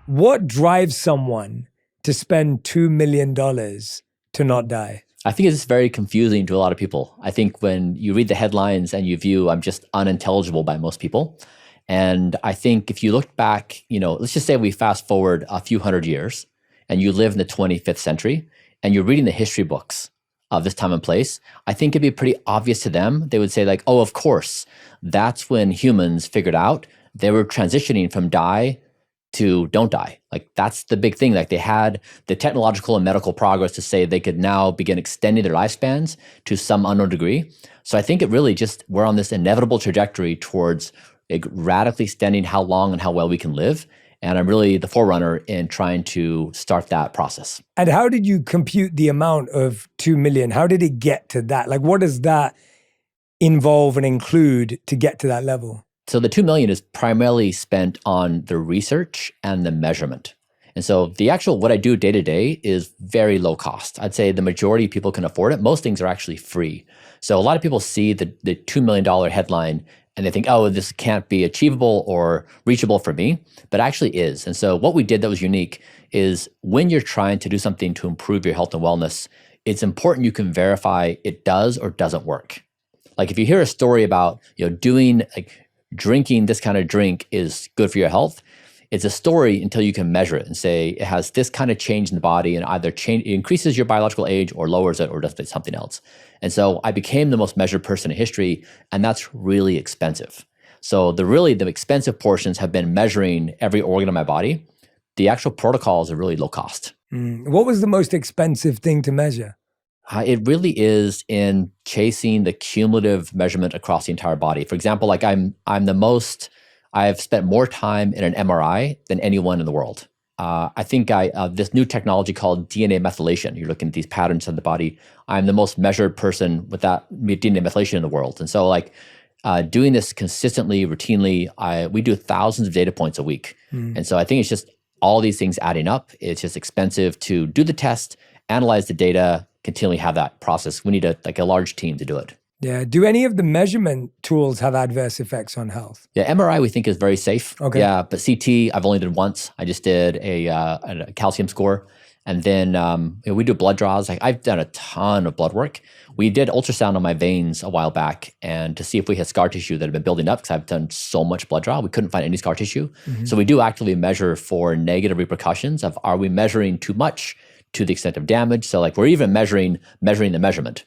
What drives someone to spend $2 million to not die? I think it's very confusing to a lot of people. I think when you read the headlines and you view I'm just unintelligible by most people. And I think if you look back, let's just say we fast forward a few hundred years and you live in the 25th century and you're reading the history books of this time and place, I think it'd be pretty obvious to them. They would say like, oh, of course, that's when humans figured out they were transitioning from die to don't die. Like that's the big thing. Like they had the technological and medical progress to say they could now begin extending their lifespans to some unknown degree. So I think it really just, we're on this inevitable trajectory towards radically extending how long and how well we can live. And I'm really the forerunner in trying to start that process. And how did you compute the amount of 2 million? How did it get to that? Like what does that involve and include to get to that level? So the 2 million is primarily spent on the research and the measurement. And so the actual, what I do day to day is very low cost. I'd say the majority of people can afford it. Most things are actually free. So a lot of people see the $2 million headline and they think, oh, this can't be achievable or reachable for me, but it actually is. And so what we did that was unique is when you're trying to do something to improve your health and wellness, it's important you can verify it does or doesn't work. Like if you hear a story about, drinking this kind of drink is good for your health, it's a story until you can measure it and say it has this kind of change in the body and either it increases your biological age or lowers it or does something else. And so I became the most measured person in history, and that's really expensive. So the expensive portions have been measuring every organ of my body. The actual protocols are really low cost. What was the most expensive thing to measure? It really is in chasing the cumulative measurement across the entire body. For example, like I've spent more time in an MRI than anyone in the world. I think this new technology called DNA methylation, you're looking at these patterns in the body. I'm the most measured person with that DNA methylation in the world. And so doing this consistently, routinely, we do thousands of data points a week. And so I think it's just all these things adding up. It's just expensive to do the test, analyze the data, continually have that process. We need a large team to do it. Yeah. Do any of the measurement tools have adverse effects on health? Yeah, MRI we think is very safe. Okay. Yeah, but CT I've only done once. I just did a calcium score, and then we do blood draws. I've done a ton of blood work. We did ultrasound on my veins a while back, and to see if we had scar tissue that had been building up because I've done so much blood draw, we couldn't find any scar tissue. So we do actively measure for negative repercussions of are we measuring too much to the extent of damage. So we're even measuring the measurement.